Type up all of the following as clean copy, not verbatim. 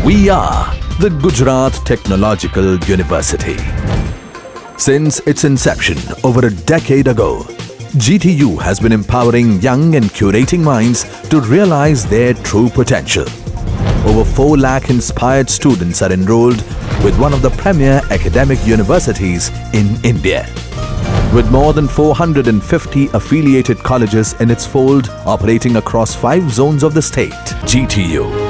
We are the Gujarat Technological University. Since its inception over a decade ago, GTU has been empowering young and curating minds to realize their true potential. Over 4 lakh inspired students are enrolled with one of the premier academic universities in India. With more than 450 affiliated colleges in its fold operating across 5 zones of the state, GTU,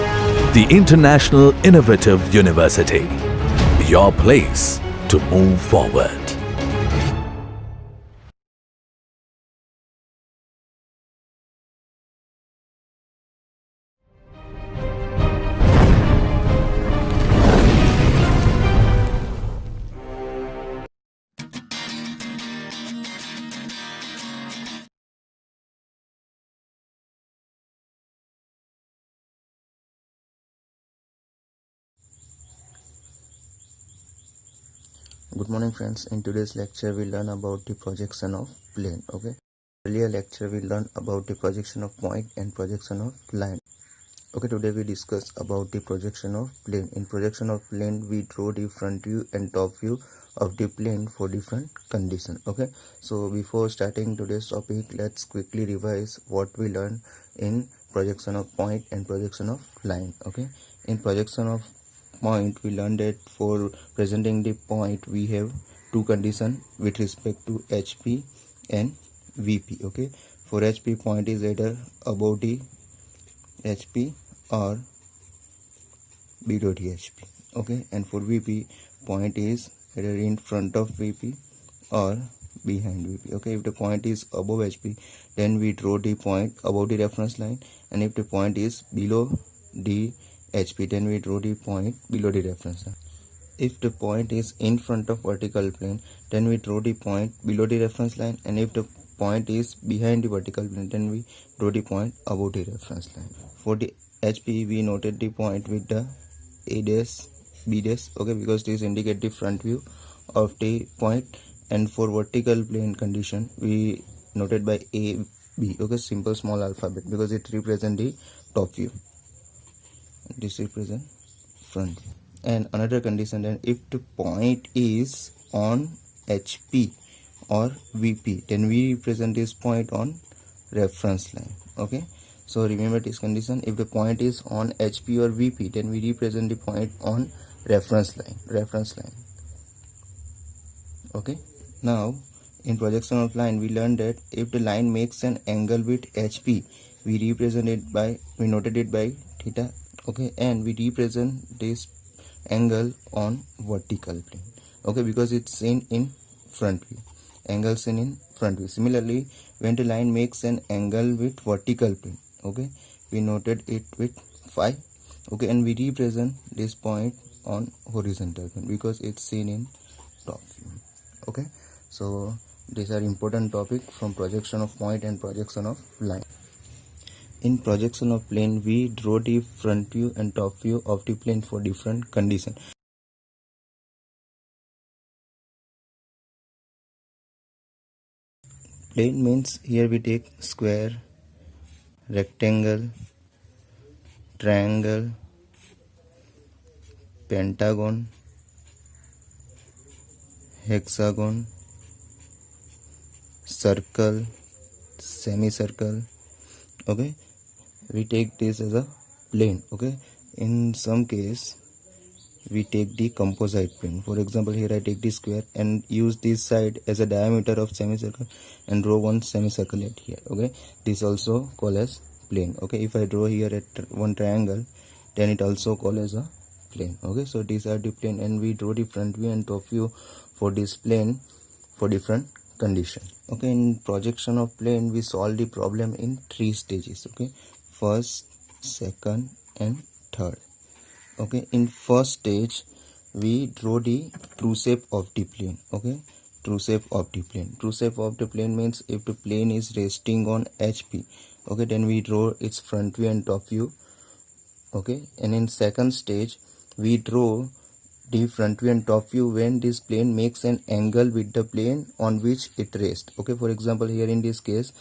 the International Innovative University, your place to move forward. Good morning friends. In today's lecture we learn about the projection of plane. Earlier lecture we learned about the projection of point and projection of line. Today we discuss about the projection of plane. In projection of plane we draw the front view and top view of the plane for different condition. So before starting today's topic, let's quickly revise what we learned in projection of point and projection of line. In projection of point we learned that for presenting the point we have 2 conditions with respect to HP and VP. For HP, point is either above the HP or below the HP. And for VP, point is either in front of VP or behind VP. If the point is above HP, then we draw the point above the reference line, and if the point is below the HP, then we draw the point below the reference line. If the point is in front of vertical plane, then we draw the point below the reference line, and if the point is behind the vertical plane, then we draw the point above the reference line. For the HP, we noted the point with the A dash, B dash, because this indicate the front view of the point, and for vertical plane condition we noted by A, B, simple small alphabet, because it represent the top view. This represent front view. And another condition, then if the point is on HP or VP, then we represent this point on reference line. So remember this condition. If the point is on HP or VP, then we represent the point on reference line. Now in projection of line we learned that if the line makes an angle with HP, we noted it by theta. And we represent this angle on vertical plane, because it's seen in front view. Angle seen in front view. Similarly, when the line makes an angle with vertical plane, we noted it with phi. And we represent this point on horizontal plane, because it's seen in top view. So these are important topic from projection of point and projection of line. In projection of plane, we draw the front view and top view of the plane for different conditions. Plane means here we take square, rectangle, triangle, pentagon, hexagon, circle, semicircle. We take this as a plane. In some case we take the composite plane. For example, here I take this square and use this side as a diameter of semicircle and draw one semicircle at here. This also called as plane. If I draw here at one triangle, then it also called as a plane. So these are the plane, and we draw the front view and top view for this plane for different condition. In projection of plane we solve the problem in 3 stages. First, second and third. In first stage we draw the true shape of the plane. True shape of the plane. True shape of the plane means if the plane is resting on HP, then we draw its front view and top view. And in second stage we draw the front view and top view when this plane makes an angle with the plane on which it rests. For example, here in this case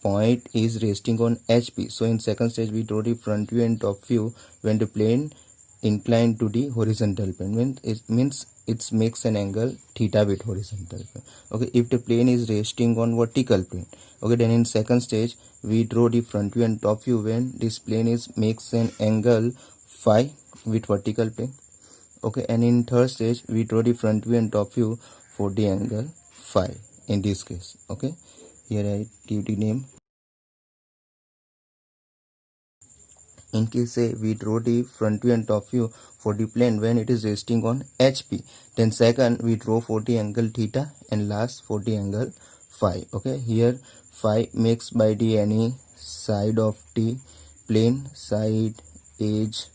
point is resting on HP, so in second stage we draw the front view and top view when the plane inclined to the horizontal plane, means it makes an angle theta with horizontal plane. Okay, if the plane is resting on vertical plane, okay, then in second stage we draw the front view and top view when this plane is makes an angle phi with vertical plane. Okay, and in third stage we draw the front view and top view for the angle phi in this case. Okay, here I give the name. In case say we draw the front view and top view for the plane when it is resting on HP, then second we draw for the angle theta, and last for the angle phi. Okay, here phi makes by the any side of the plane, side, edge,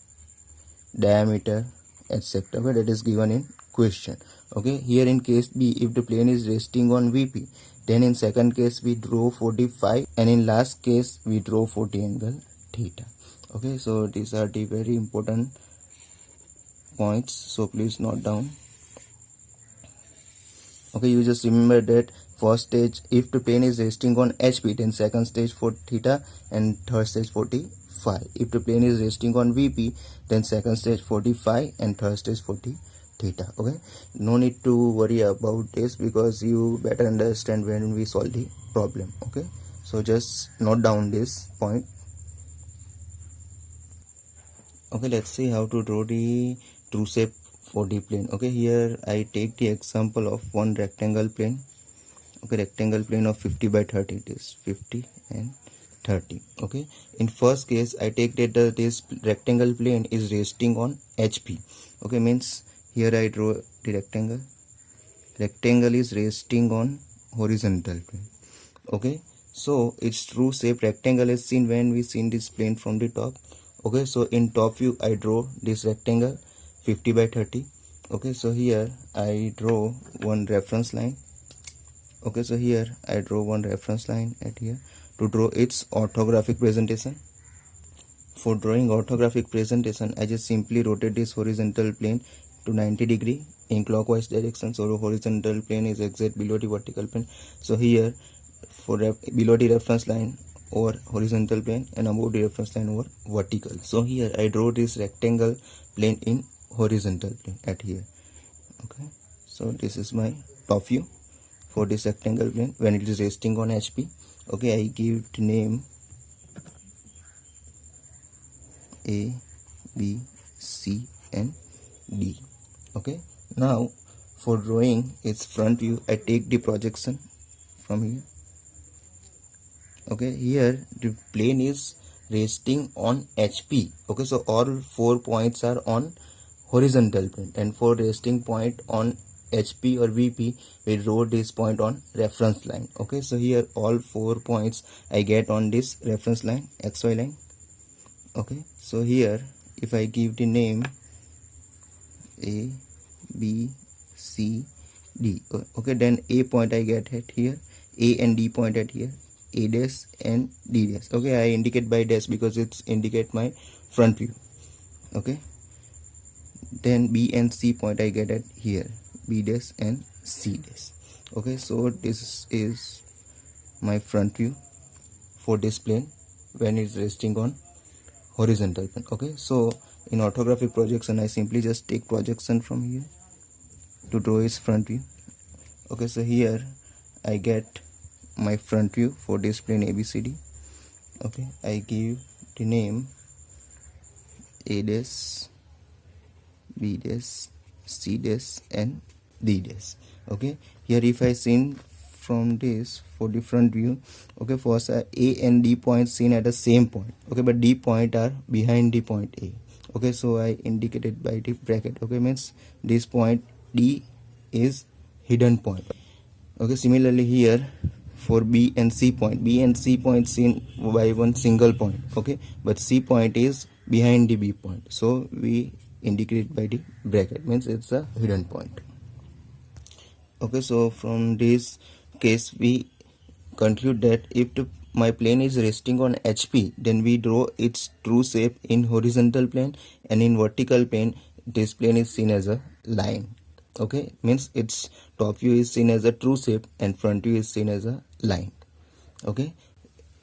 diameter, etc. Okay, that is given in question. Okay, here in case B, if the plane is resting on VP, then in second case we draw for the phi, and in last case we draw for the angle theta. Okay, so these are the very important points, so please note down. Okay, you just remember that first stage if the plane is resting on HP, then second stage for theta and third stage for the phi. If the plane is resting on VP, then second stage for the phi and third stage for the theta. Okay, no need to worry about this because you better understand when we solve the problem. Okay, so just note down this point. Okay, let's see how to draw the true shape for the plane. Okay, here I take the example of one rectangle plane. Okay, rectangle plane of 50 by 30, it is 50 and 30. Okay, in first case I take that this rectangle plane is resting on HP. Okay, means here I draw the rectangle is resting on horizontal plane. Okay, so its true shape rectangle is seen when we seen this plane from the top. Okay, so in top view I draw this rectangle 50 by 30. Okay, so here I draw one reference line. Okay, so here I draw one reference line at here to draw its orthographic presentation. For drawing orthographic presentation, I just simply rotate this horizontal plane to 90 degree in clockwise direction, so horizontal plane is exact below the vertical plane. So here for below the reference line over horizontal plane and above the reference line over vertical. So here I draw this rectangle plane in horizontal plane at here. Okay, so this is my top view for this rectangle plane when it is resting on HP. Okay, I give the name A, B, C and D. Okay, now for drawing its front view I take the projection from here. Okay, here the plane is resting on HP. Okay, so all 4 points are on horizontal plane, and for resting point on HP or VP we draw this point on reference line. Okay, so here all 4 points I get on this reference line, XY line. Okay, so here if I give the name A, B, C, D. Okay, then A point I get at here, A and D point at here, A dash and D dash. Okay, I indicate by dash because it's indicate my front view. Okay, then B and C point I get at here, B dash and C dash. Okay, so this is my front view for this plane when it's resting on horizontal plane. Okay, so in orthographic projection I simply just take projection from here to draw its front view. Okay, so here I get my front view for this plane ABCD. Okay, I give the name A dash, B dash, C dash and D dash. Okay, here if I seen from this for the front view, okay, first A and D points seen at the same point. Okay, but D point are behind the point A. Okay, so I indicated by the bracket. Okay, means this point D is hidden point. Okay, similarly here for B and C point seen by one single point. Okay, but C point is behind the B point, so we indicate by the bracket, means it's a hidden point. Okay, so from this case we conclude that if my plane is resting on HP, then we draw its true shape in horizontal plane, and in vertical plane this plane is seen as a line. Okay, means its top view is seen as a true shape and front view is seen as a line. Okay,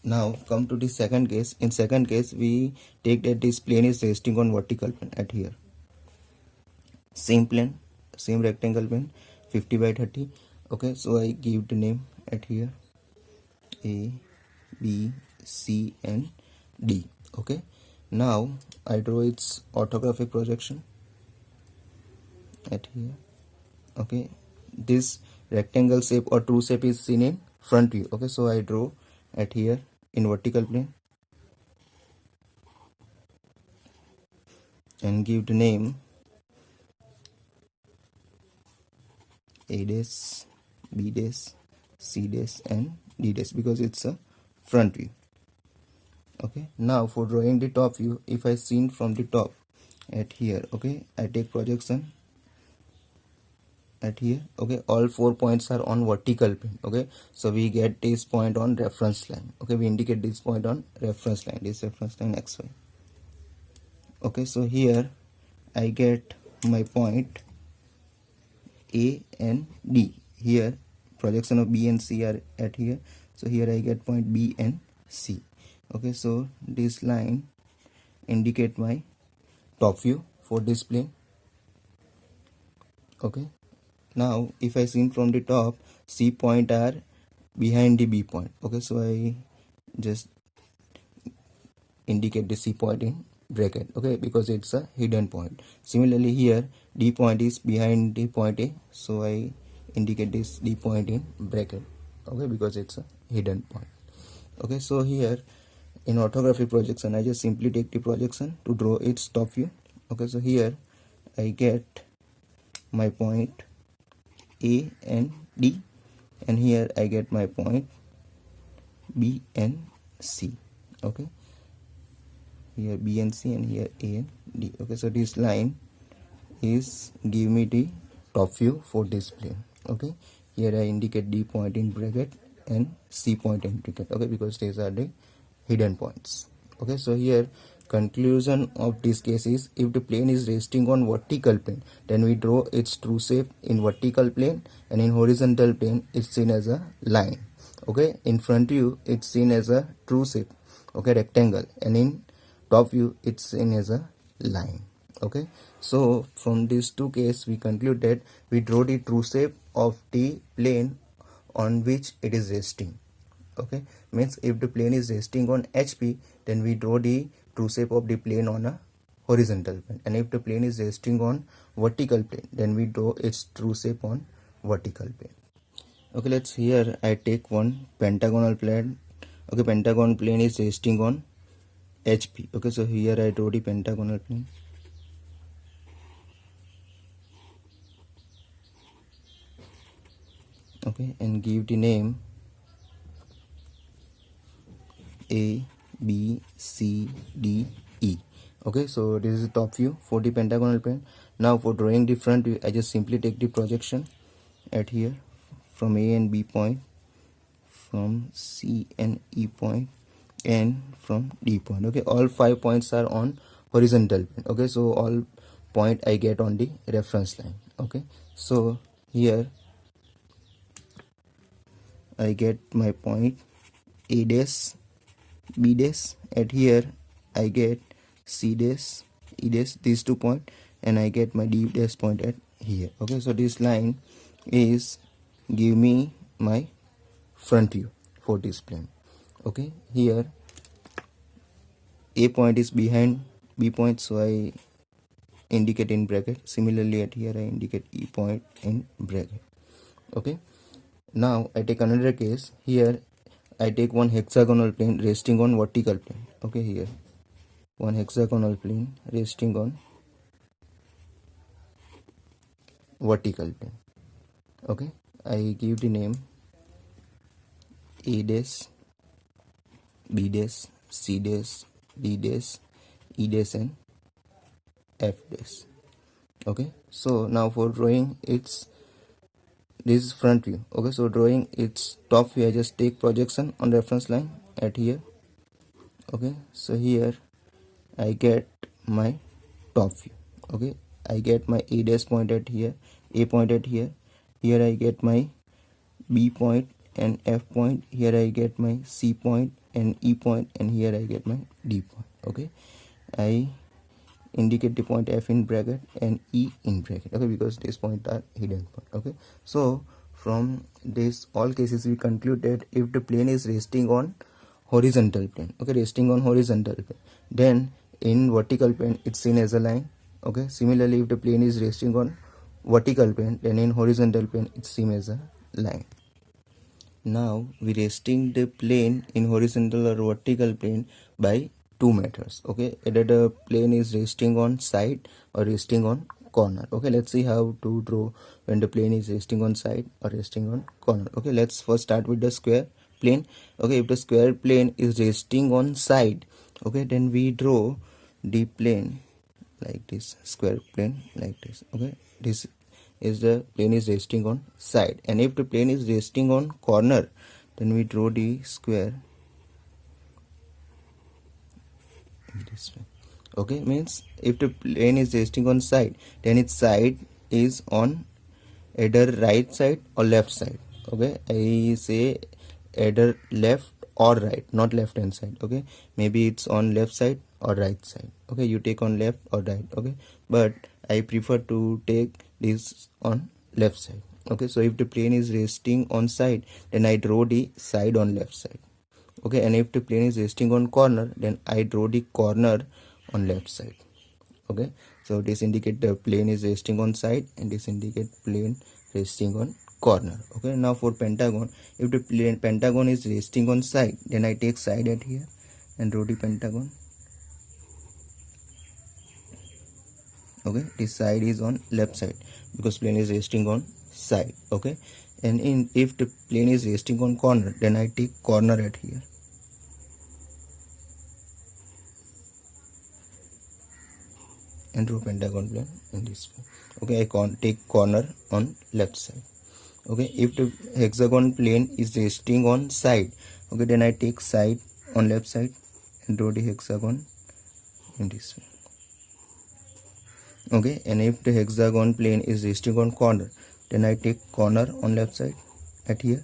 now come to the second case. In second case we take that this plane is resting on vertical plane at here. same plane, same rectangle plane, 50 by 30. Okay, so I give the name at here A, B, C and D. Okay, now I draw its orthographic projection at here. Okay, this rectangle shape or true shape is seen in front view. Okay, so I draw at here in vertical plane and give the name A dash, B dash, C dash and D dash because it's a front view. Okay, now for drawing the top view, if I seen from the top at here, okay, I take projection at here. Okay, all 4 points are on vertical plane. Okay, so we get this point on reference line. Okay, we indicate this point on reference line, this reference line XY. Okay, so here I get my point A and D. Here projection of B and C are at here, so here I get point B and C. Okay, so this line indicate my top view for this plane. Okay, now if I seen from the top, C point are behind the B point. Okay, so I just indicate the C point in bracket. Okay, because it's a hidden point. Similarly here D point is behind the point A, so I indicate this D point in bracket. Okay, because it's a hidden point. Okay, so here in orthographic projection I just simply take the projection to draw its top view. Okay, so here I get my point A and D, and here I get my point B and C. Okay, here B and C and here A and D. Okay, so this line is give me the top view for this plane. Okay, here I indicate D point in bracket and C point in bracket. Okay, because these are the hidden points. Okay, so here conclusion of this case is, if the plane is resting on vertical plane, then we draw its true shape in vertical plane, and in horizontal plane it's seen as a line. Okay, in front view it's seen as a true shape, okay, rectangle, and in top view it's seen as a line. Okay, so from these two cases we conclude that we draw the true shape of the plane on which it is resting. Okay, means if the plane is resting on HP, then we draw the true shape of the plane on a horizontal plane, and if the plane is resting on vertical plane, then we draw its true shape on vertical plane. Okay, let's here I take one pentagonal plane. Okay, pentagon plane is resting on HP. Okay, so here I draw the pentagonal plane. Okay, and give the name A, B, C, D, E. Okay, so this is the top view for the pentagonal plane. Now for drawing the front view, I just simply take the projection at here from A and B point, from C and E point, and from D point. Okay, all 5 points are on horizontal plane. Okay, so all point I get on the reference line. Okay, so here I get my point A dash, B dash, at here I get C dash, E dash, these 2 points, and I get my D dash point at here. Okay, so this line is give me my front view for this plane. Okay, here A point is behind B point, so I indicate in bracket. Similarly at here I indicate E point in bracket. Okay, now I take another case. Here I take one hexagonal plane resting on vertical plane. Okay, here one hexagonal plane resting on vertical plane. Okay, I give the name A dash, B dash, C dash, D dash, E dash and F dash. Okay, so now for drawing its, this is front view. Okay, so drawing its top view, I just take projection on reference line at here. Okay, so here I get my top view. Okay, I get my A dash point at here, A point at here. Here I get my B point and F point. Here I get my C point and E point, and here I get my D point. Okay, I indicate the point F in bracket and E in bracket, okay, because these points are hidden point. Okay, so from this all cases we conclude that if the plane is resting on horizontal plane, okay, resting on horizontal plane, then in vertical plane it's seen as a line. Okay, similarly if the plane is resting on vertical plane, then in horizontal plane it's seen as a line. Now we resting the plane in horizontal or vertical plane by two methods. Okay, either the plane is resting on side or resting on corner. Okay, let's see how to draw when the plane is resting on side or resting on corner. Okay, let's first start with the square plane. Okay, if the square plane is resting on side, okay, then we draw the plane like this, square plane like this. Okay, this is the plane is resting on side, and if the plane is resting on corner, then we draw the square in this way. Okay, means if the plane is resting on side, then its side is on either right side or left side. Okay, I say either left or right, not left hand side. Okay, maybe it's on left side or right side. Okay, you take on left or right. Okay, but I prefer to take this on left side. Okay, so if the plane is resting on side, then I draw the side on left side. Okay, and if the plane is resting on corner, then I draw the corner on left side. Okay, so this indicate the plane is resting on side, and this indicate plane resting on corner. Okay, now for pentagon, if the plane pentagon is resting on side, then I take side at here and draw the pentagon. Okay, this side is on left side because plane is resting on side. Okay, and if the plane is resting on corner, then I take corner at here. And draw pentagon plane in this way. Okay, I can take corner on left side. Okay, if the hexagon plane is resting on side, okay, then I take side on left side and draw the hexagon in this way. Okay, and if the hexagon plane is resting on corner, then I take corner on left side at here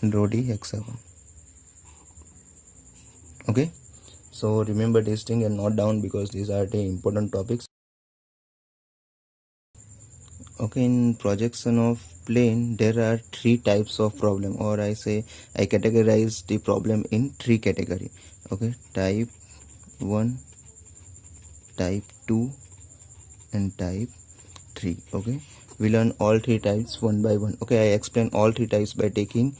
and draw the hexagon. Okay, so remember this thing and note down because these are the important topics. Okay, in projection of plane there are three types of problem, or I say I categorize the problem in three category. Okay, type 1, type 2 and type 3. Okay, we learn all three types one by one. Okay, I explain all three types by taking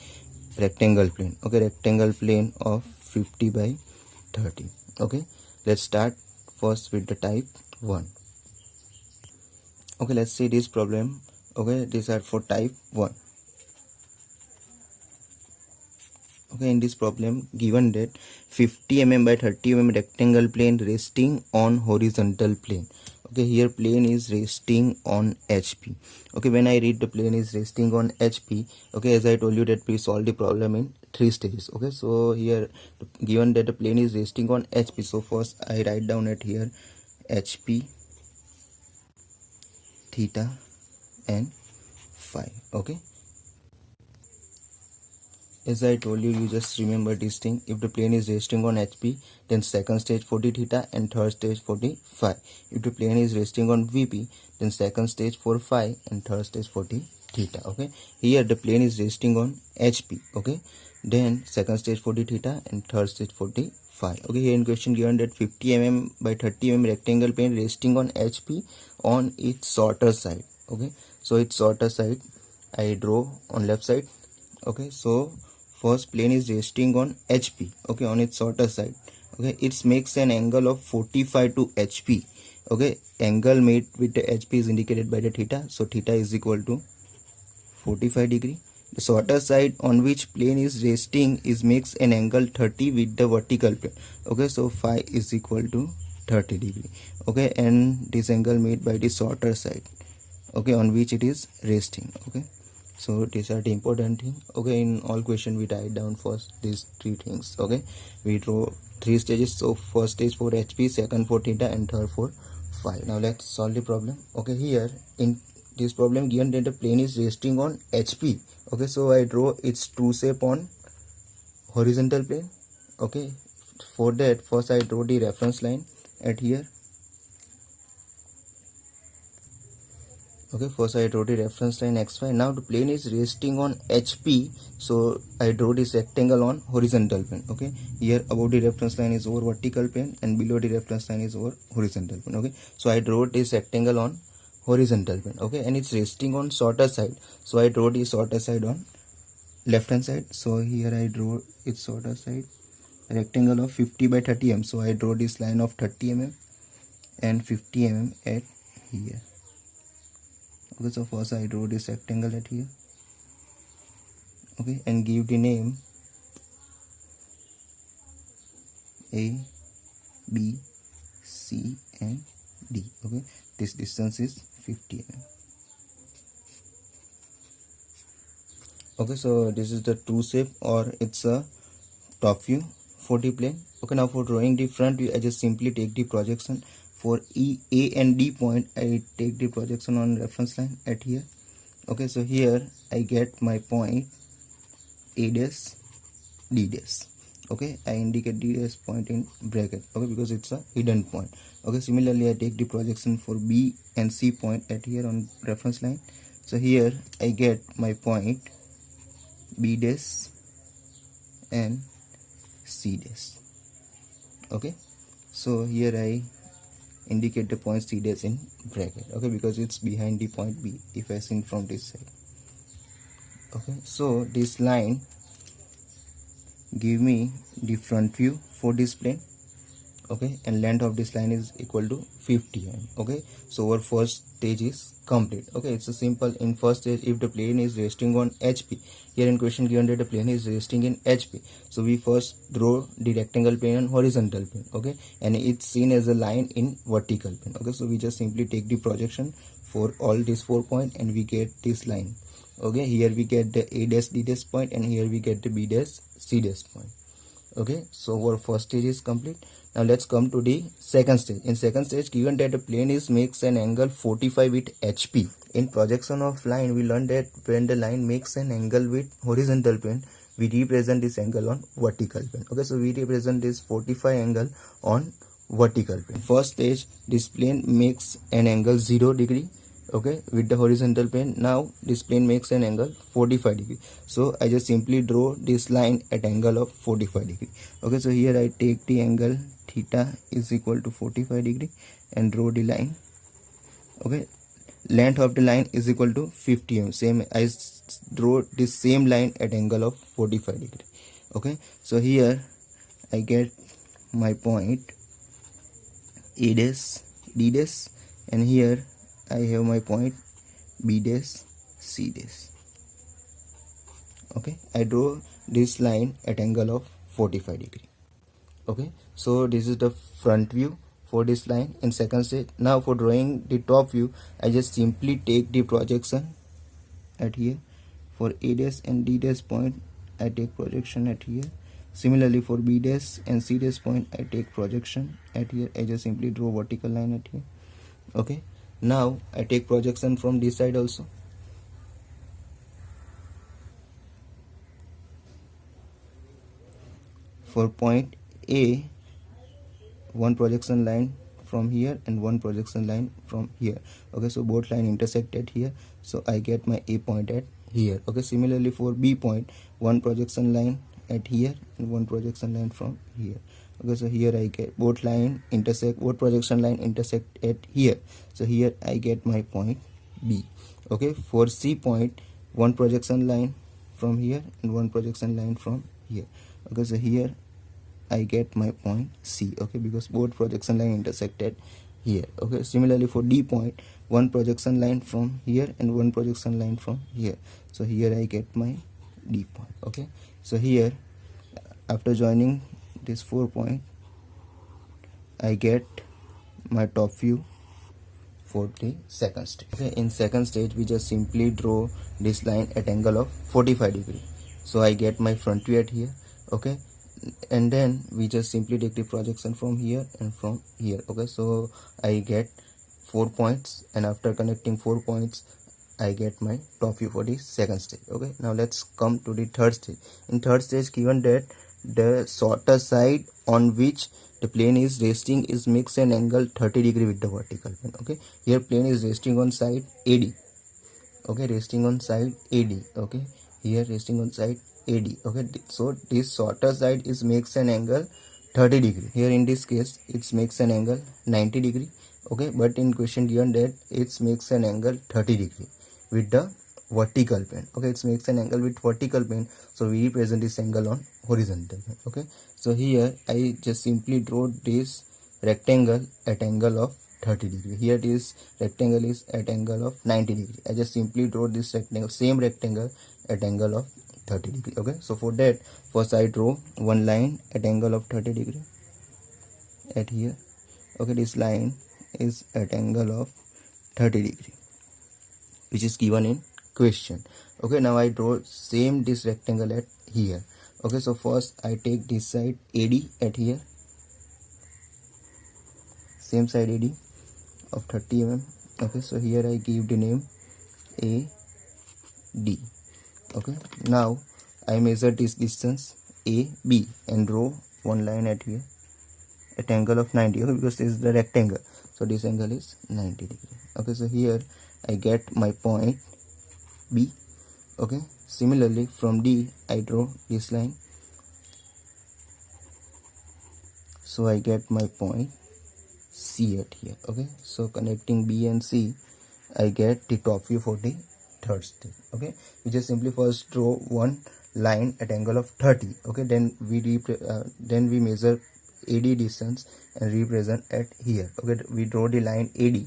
rectangle plane. Okay, rectangle plane of 50 by 30. Okay, let's start first with the type 1. Okay, let's see this problem. Okay, these are for type 1. Okay, in this problem given that 50 mm by 30 mm rectangle plane resting on horizontal plane. Okay, here plane is resting on HP. Okay, when I read the plane is resting on HP, okay, as I told you that we solve the problem in 3 stages. Okay, so here given that the plane is resting on HP, so first I write down at here HP, theta and phi. Okay, as I told you, you just remember this thing. If the plane is resting on HP, then second stage for the theta and third stage for the phi. If the plane is resting on VP, then second stage for phi and third stage for the theta. Okay, here the plane is resting on HP. Okay, then second stage for the theta and third stage for the phi. Okay, here in question given that 50 mm by 30 mm rectangle plane resting on HP on its shorter side. Okay, so its shorter side I draw on left side. Okay, so first plane is resting on HP. Okay, on its shorter side. Okay, it makes an angle of 45 to HP. Okay, angle made with the HP is indicated by the theta, so theta is equal to 45 degree. The shorter side on which plane is resting is makes an angle 30 with the vertical plane. Okay, so phi is equal to 30 degree. Okay, and this angle made by the shorter side, okay, on which it is resting. Okay, so these are the important thing. Okay, in all question we write down first these three things. Okay, we draw 3 stages. So first stage for HP, second for theta and third for phi. Now let's solve the problem. Okay, here in this problem given that the plane is resting on HP. Okay, so I draw its true shape on horizontal plane. Okay, for that first I draw the reference line at here. Okay, first I draw the reference line xy. Now the plane is resting on HP, so I draw this rectangle on horizontal plane. Okay, here above the reference line is over vertical plane and below the reference line is over horizontal plane. Okay, so I draw this rectangle on horizontal plane. Okay, and it's resting on shorter side, so I draw the shorter side on left hand side. So here I draw its shorter side, rectangle of 50 by 30 mm. So I draw this line of 30 mm and 50 mm at here. Okay, so first I draw this rectangle at here. Okay, and give the name A, B, C and D. Okay, this distance is 50 mm. Okay, so this is the true shape, or it's a top view for the plane. Okay, now for drawing the front view, I just simply take the projection. For A and D point, I take the projection on reference line at here. Okay, so here I get my point A dash, D dash. Okay, I indicate D dash point in bracket. Okay, because it's a hidden point. Okay, similarly I take the projection for B and C point at here on reference line. So here I get my point B dash and C dash. Okay, so here I indicate the point C dash in bracket. Okay, because it's behind the point B if I seen from this side. Okay, so this line give me the front view for this plane. Okay, and length of this line is equal to 50 mm. Okay, so our first stage is complete. Okay, it's a simple. In first stage, if the plane is resting on HP, here in question given that the plane is resting in HP, so we first draw the rectangle plane and horizontal plane. Okay, and it's seen as a line in vertical plane. Okay, so we just simply take the projection for all these 4 points and we get this line. Okay, here we get the A dash D dash point and here we get the B dash C dash point. Okay, so our first stage is complete. Now let's come to the second stage. In second stage, given that the plane is makes an angle 45 with HP. In projection of line, we learned that when the line makes an angle with horizontal plane, we represent this angle on vertical plane. Okay, so we represent this 45 angle on vertical plane. First stage, this plane makes an angle 0 degree. Okay, with the horizontal plane. Now this plane makes an angle 45 degree, so I just simply draw this line at angle of 45 degree. Okay, so here I take the angle theta is equal to 45 degree and draw the line. Okay, length of the line is equal to 50 mm. Same, I draw this same line at angle of 45 degree. Okay, so here I get my point A dash D dash, and here I have my point B dash C dash. Okay, I draw this line at angle of 45 degree. Okay, so this is the front view for this line in second stage. Now for drawing the top view, I just simply take the projection at here. For A dash and D dash point, I take projection at here. Similarly for B dash and C dash point, I take projection at here. I just simply draw vertical line at here. Okay, now I take projection from this side also. For point A, one projection line from here and one projection line from here. Okay, so both line intersect at here, so I get my A point at here. Okay, similarly for B point, one projection line at here and one projection line from here. Okay, so here I get both projection line intersect at here, so here I get my point B. Okay, for C point, one projection line from here and one projection line from here. Okay, so here I get my point C. Okay, because both projection line intersected here. Okay, similarly for D point, one projection line from here and one projection line from here, so here I get my D point. Okay, so here after joining this 4 point, I get my top view for the second stage. Okay, in second stage we just simply draw this line at angle of 45 degree, so I get my front view at here. Okay, and then we just simply take the projection from here and from here. Okay, so I get 4 points, and after connecting 4 points I get my top view for the second stage. Okay, now let's come to the third stage. In third stage, given that the shorter side on which the plane is resting is makes an angle 30 degree with the vertical plane. Okay, here plane is resting on side AD. okay, resting on side AD, okay, here resting on side AD, okay. So this shorter side is makes an angle 30 degree. Here in this case it makes an angle 90 degree, okay, but in question given that it makes an angle 30 degree with the vertical plane, okay. It makes an angle with vertical plane, so we represent this angle on horizontal plane, okay. So here I just simply draw this rectangle at angle of 30 degree. Here this rectangle is at angle of 90 degree. I just simply draw this rectangle, same rectangle at angle of 30 degree, okay. So for that, first I draw one line at angle of 30 degree at here, okay. This line is at angle of 30 degree, which is given in question, okay. Now I draw same this rectangle at here, okay. So first I take this side AD at here, same side AD of 30 mm, okay. So here I give the name AD, okay. Now I measure this distance AB and draw one line at here at angle of 90, okay, because this is the rectangle, so this angle is 90 degree, okay. So here I get my point B, okay. Similarly from D I draw this line, so I get my point C at here, okay. So connecting B and C, I get the top view for the third step, okay. We just simply first draw one line at angle of 30, okay. Then we measure AD distance and represent at here, okay. We draw the line AD,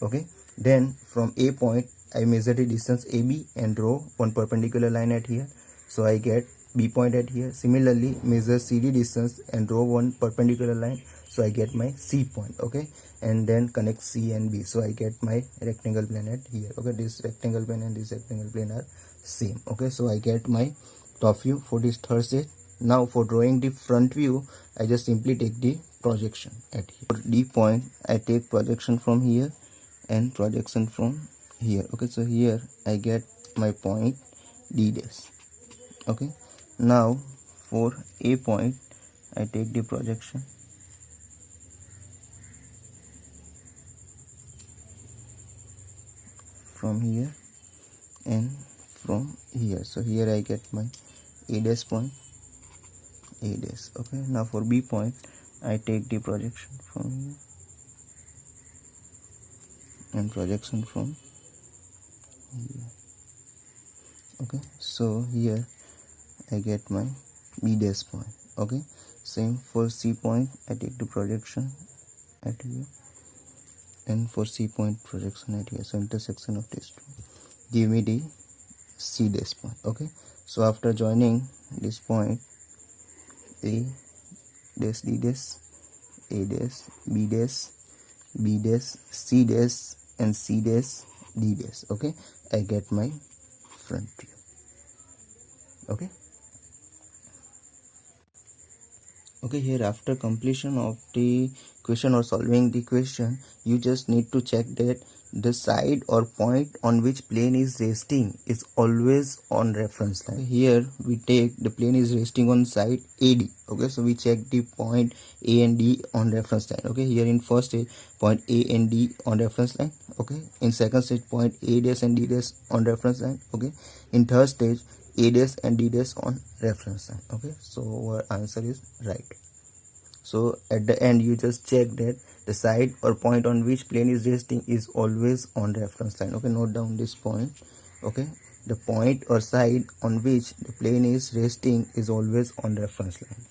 okay. Then from A point I measure the distance AB and draw one perpendicular line at here, so I get B point at here. Similarly measure CD distance and draw one perpendicular line, so I get my C point, okay. And then connect C and B, so I get my rectangle plane at here, okay. This rectangle plane and this rectangle plane are same, okay. So I get my top view for this third stage. Now for drawing the front view, I just simply take the projection at here. For D point I take projection from here and projection from here, okay. So here I get my point D dash, okay. Now for A point I take the projection from here and from here, so here I get my A dash point, A dash, okay. Now for B point I take the projection from here and projection from here, okay. So here I get my B dash point, okay. Same for C point, I take the projection at here and for C point projection at here, so intersection of these two give me the C dash point, okay. So after joining this point A dash D dash, A dash B dash, B dash C dash and C dash D dash, okay, I get my front view, okay. Okay, here after completion of the question or solving the question, you just need to check that the side or point on which plane is resting is always on reference line. Here we take the plane is resting on side AD, okay. So we check the point A and D on reference line, okay. Here in first stage point A and D on reference line, okay. In second stage point A dash and D dash on reference line, okay. In third stage A dash and D dash on reference line, okay. So our answer is right. So at the end you just check that the side or point on which plane is resting is always on reference line, okay. Note down this point, okay. The point or side on which the plane is resting is always on reference line.